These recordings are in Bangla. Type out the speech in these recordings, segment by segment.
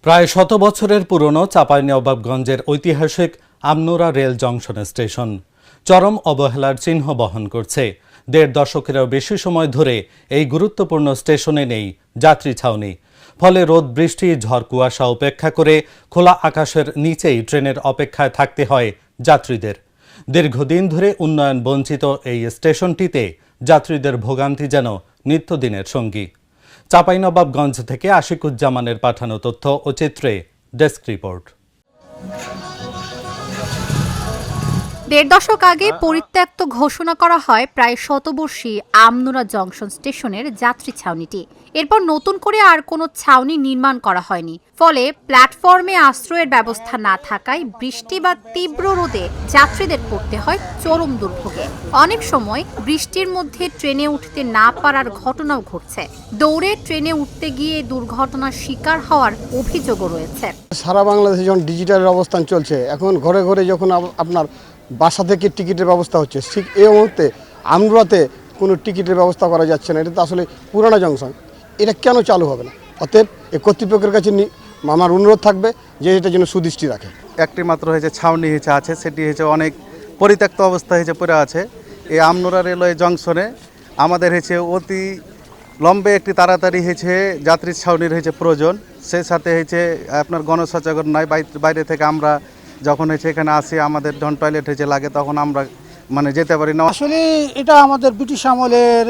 প্রায় শত বছরের পুরনো চাঁপাইনবাবগঞ্জের ঐতিহাসিক আমনুরা রেল জংশন স্টেশন চরম অবহেলার চিহ্ন বহন করছে। দেড় দশকেরও বেশি সময় ধরে এই গুরুত্বপূর্ণ স্টেশনে নেই যাত্রী ছাউনি। ফলে রোদ, বৃষ্টি, ঝড়, কুয়াশা উপেক্ষা করে খোলা আকাশের নিচেই ট্রেনের অপেক্ষায় থাকতে হয় যাত্রীদের। দীর্ঘদিন ধরে উন্নয়ন বঞ্চিত এই স্টেশনটিতে যাত্রীদের ভোগান্তি যেন নিত্যদিনের সঙ্গী। চাঁপাইনবাবগঞ্জ থেকে আশিকুজ্জামানের পাঠানো তথ্য ও চিত্রে ডেস্ক রিপোর্ট। দেড় দশক আগে পরিত্যক্ত ঘোষণা করা হয় প্রায় শতবর্ষী আমনুরা জংশন স্টেশনের যাত্রী ছাউনিটি। এরপর নতুন করে আর কোনো ছাউনি নির্মাণ করা হয়নি। ফলে প্ল্যাটফর্মে আশ্রয়ের ব্যবস্থা না থাকায় বৃষ্টি বা তীব্র রোদে যাত্রীদের পড়তে হয় চরম দুর্ভোগে। অনেক সময় বৃষ্টির মধ্যে ট্রেনে উঠতে না পারার ঘটনাও ঘটছে। দৌড়ে ট্রেনে উঠতে গিয়ে দুর্ঘটনার শিকার হওয়ার অভিযোগও রয়েছে। সারা বাংলাদেশে যখন ডিজিটাল অবস্থান চলছে, এখন ঘরে ঘরে যখন আপনার বাসা থেকে টিকিটের ব্যবস্থা হচ্ছে, ঠিক এই মুহূর্তে আমনুরাতে কোনো টিকিটের ব্যবস্থা করা যাচ্ছে না। এটা তো আসলে পুরানো জংশন, এটা কেন চালু হবে না? অতএব এই কর্তৃপক্ষের কাছে আমার অনুরোধ থাকবে যে এটা যেন সুদৃষ্টি রাখে। একটি মাত্র হয়েছে ছাউনি হয়েছে আছে, সেটি হয়েছে অনেক পরিত্যক্ত অবস্থা হয়েছে পড়ে আছে। এই আমনুরা রেলওয়ে জংশনে আমাদের হয়েছে অতি লম্বে একটি তাড়াতাড়ি হয়েছে যাত্রী ছাউনির হয়েছে প্রয়োজন। সেই সাথে হয়েছে আপনার গণসচেতন নয়, বাইরে থেকে আমরা যখন হয়েছে এখানে আসি, আমাদের যখন টয়লেট হয়েছে লাগে তখন আমরা যেতে পারি না। আসলে এটা আমাদের ব্রিটিশ আমলের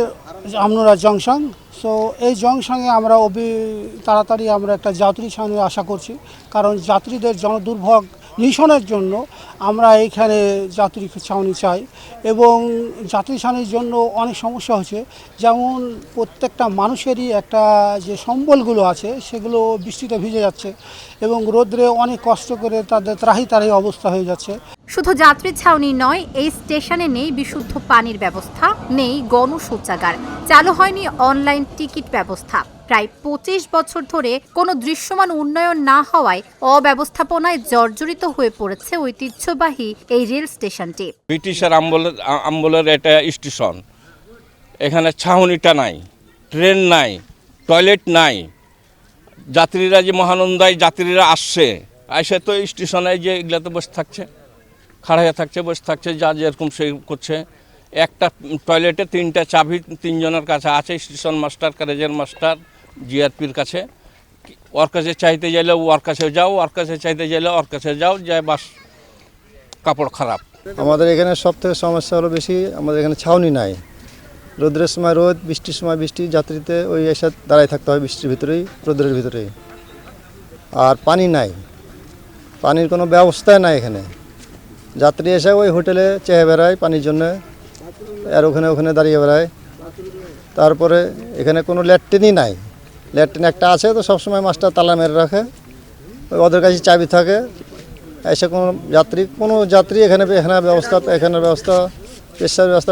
আমনুরা জংশন। সো এই জংশনে আমরা তাড়াতাড়ি আমরা একটা যাত্রী ছাউনি আশা করছি, কারণ যাত্রীদের জনদুর্ভোগ নিরসনের জন্য আমরা এইখানে যাত্রী ছাউনি চাই। এবং যাত্রী ছাউনির জন্য অনেক সমস্যা হচ্ছে, যেমন প্রত্যেকটা মানুষেরই একটা যে সম্বলগুলো আছে সেগুলো বৃষ্টিতে ভিজে যাচ্ছে এবং রোদ্রে অনেক কষ্ট করে তাদের ত্রাহি অবস্থা হয়ে যাচ্ছে। শুধু যাত্রী ছাউনি নয়, এই স্টেশনে নেই বিশুদ্ধ পানির ব্যবস্থা, নেই গণশৌচাগার, চালু হয়নি অনলাইন টিকিট ব্যবস্থা। প্রায় ২৫ বছর ধরে কোনো দৃশ্যমান উন্নয়ন না হওয়ায় অব্যবস্থাপনায় জর্জরিত হয়ে পড়েছে ঐতিহ্যবাহী এই রেল স্টেশনটি। ব্রিটিশের আমলের এটা স্টেশন, এখানে ছাউনিটা নাই, ট্রেন নাই, টয়লেট নাই। যাত্রীরা যে মহানন্দায় যাত্রীরা আসছে, এসে তো স্টেশনে যে এগুলাতে বসে থাকছে, খাড়া হয়ে থাকছে, বসে থাকছে, যা যেরকম সে করছে। একটা টয়লেটে 3টা চাবি 3 জনের কাছে আছে, স্টেশন মাস্টার, ক্যারেজের মাস্টার, জিআরপির কাছে। ওর কাছে চাইতে গেলে ওর কাছে যাও, ওর কাছে চাইতে গেলে ওর কাছে যাও, যায় বাস কাপড় খারাপ। আমাদের এখানে সব থেকে সমস্যা হলো বেশি, আমাদের এখানে ছাউনি নাই। রোদ্রের সময় রোদ, বৃষ্টির সময় বৃষ্টি, যাত্রীতে ওই এসে দাঁড়ায় থাকতে হয় বৃষ্টির ভিতরেই, রোদ্রের ভিতরেই। আর পানি নাই, পানির কোনো ব্যবস্থাই নাই এখানে। যাত্রী এসে ওই হোটেলে চেয়ে বেড়ায় পানির জন্য, আর ওখানে দাঁড়িয়ে বেড়ায়। তারপরে এখানে কোনো ল্যাট্রিনই নাই। ল্যাট্রিন একটা আছে, তো সবসময় মাস্টার তালা মেরে রাখে, ওদের কাছে চাবি থাকে। এসে কোনো যাত্রী এখানে পেশার ব্যবস্থা,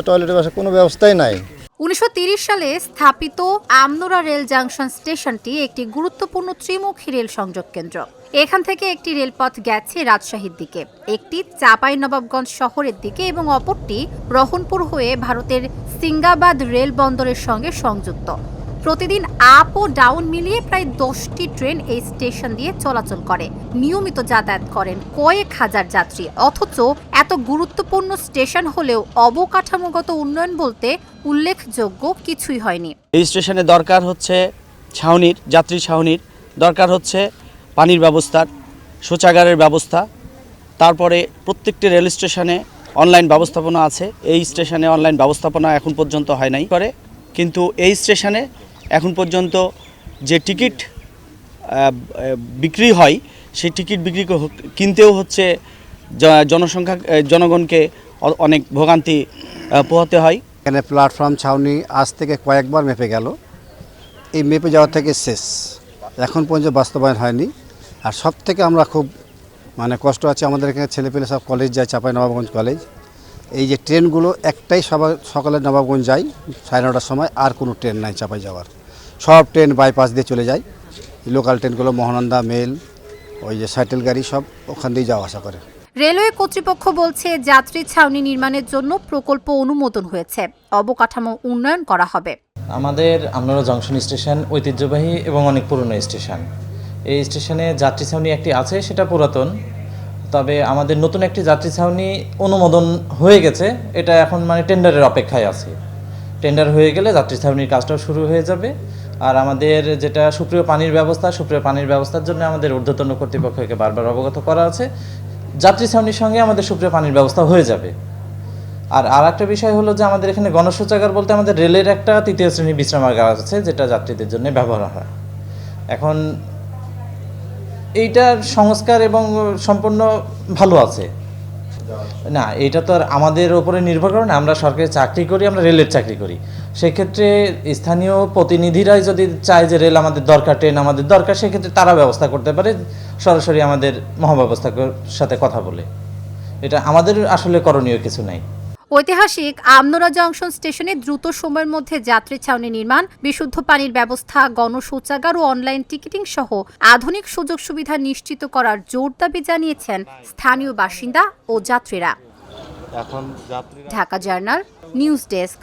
টয়লেটের ব্যবস্থা কোনো ব্যবস্থাই নাই। 1930 সালে স্থাপিত আমনুরা রেল জংশন স্টেশনটি একটি গুরুত্বপূর্ণ ত্রিমুখী রেল সংযোগ কেন্দ্র। এখান থেকে একটি রেলপথ গেছে রাজশাহীর দিকে, একটি চাঁপাইনবাবগঞ্জ শহরের দিকে এবং অপরটি রহনপুর হয়ে ভারতের সিঙ্গাবাদ রেল বন্দরের সঙ্গে সংযুক্ত। প্রতিদিন আপ ও ডাউন মিলিয়ে প্রায় 10টি ট্রেন এই স্টেশন দিয়ে চলাচল করে। নিয়মিত যাতায়াত করেন কয়েক হাজার যাত্রী। অথচ এত গুরুত্বপূর্ণ স্টেশন হলেও অবকাঠামোগত উন্নয়ন বলতে উল্লেখযোগ্য কিছুই হয়নি। এই স্টেশনে দরকার হচ্ছে ছাউনির, যাত্রী ছাউনির, দরকার হচ্ছে পানির ব্যবস্থার, শৌচাগারের ব্যবস্থা। তারপরে প্রত্যেকটি রেল স্টেশনে অনলাইন ব্যবস্থাপনা আছে। এই স্টেশনে অনলাইন ব্যবস্থাপনা এখন পর্যন্ত হয় নাই করে, কিন্তু এই স্টেশনে এখন পর্যন্ত যে টিকিট বিক্রি হয়, সেই টিকিট কিনতেও হচ্ছে জনগণকে অনেক ভোগান্তি পোহাতে হয়। এখানে প্ল্যাটফর্ম ছাউনি আজ থেকে কয়েকবার মেপে গেল, এই মেপে যাওয়া থেকে শেষ, এখন পর্যন্ত বাস্তবায়ন হয়নি। আর সব থেকে আমরা খুব কষ্ট আছে, আমাদের এখানে ছেলেপেলে সব কলেজ যায়, চাঁপাইনবাবগঞ্জ কলেজ। এই যে ট্রেনগুলো একটাই সকালে নবাবগঞ্জ যায় 9:30টার সময়, আর কোনো ট্রেন নাই চাপাই যাওয়ার। সব ট্রেন বাইপাস দিয়ে চলে যায়। লোকাল ট্রেনগুলো মহানন্দা মেল, ওই যে শাটেল গাড়ি সব ওখান দিয়ে যাওয়া আসা করে। রেলওয়ে কর্তৃপক্ষ বলছে যাত্রী ছাউনি নির্মাণের জন্য প্রকল্প অনুমোদন হয়েছে, অবকাঠামো উন্নয়ন করা হবে। আমাদের আমনুরা জংশন স্টেশন ঐতিহ্যবাহী এবং অনেক পুরনো স্টেশন। এই স্টেশনে যাত্রী ছাউনি একটি আছে, সেটা পুরাতন। তবে আমাদের নতুন একটি যাত্রী ছাউনি অনুমোদন হয়ে গেছে, এটা এখন মানে টেন্ডারের অপেক্ষায় আছে। টেন্ডার হয়ে গেলে যাত্রী ছাউনির কাজটাও শুরু হয়ে যাবে। আর আমাদের যেটা সুপ্রিয় পানির ব্যবস্থার জন্য আমাদের ঊর্ধ্বতন কর্তৃপক্ষকে বারবার অবগত করা আছে। যাত্রী ছাউনির সঙ্গে আমাদের সুপ্রিয় পানির ব্যবস্থা হয়ে যাবে। আর একটা বিষয় হলো যে আমাদের এখানে গণশৌচাগার বলতে আমাদের রেলের একটা 3য় শ্রেণী বিশ্রামাগার আছে, যেটা যাত্রীদের জন্য ব্যবহার হয়। এখন এইটার সংস্কার এবং সম্পূর্ণ ভালো আছে না, এটা তো আর আমাদের উপরে নির্ভর করে না। আমরা সরকারি চাকরি করি, আমরা রেলের চাকরি করি। সেক্ষেত্রে স্থানীয় প্রতিনিধিরাই যদি চায় যে রেল আমাদের দরকার, ট্রেন আমাদের দরকার, সেক্ষেত্রে তারা ব্যবস্থা করতে পারে সরাসরি আমাদের মহাব্যবস্থার সাথে কথা বলে। এটা আমাদের আসলে করণীয় কিছু নাই। ঐতিহাসিক আমনোরা জংশন স্টেশনে দ্রুত সময়ের মধ্যে যাত্রী ছাউনি নির্মাণ, বিশুদ্ধ পানির ব্যবস্থা, গণশৌচাগার ও অনলাইন টিকিটিং সহ আধুনিক সুযোগ সুবিধা নিশ্চিত করার জোর দাবি জানিয়েছেন স্থানীয় বাসিন্দা ও যাত্রীরা। Dhaka journal, news desk.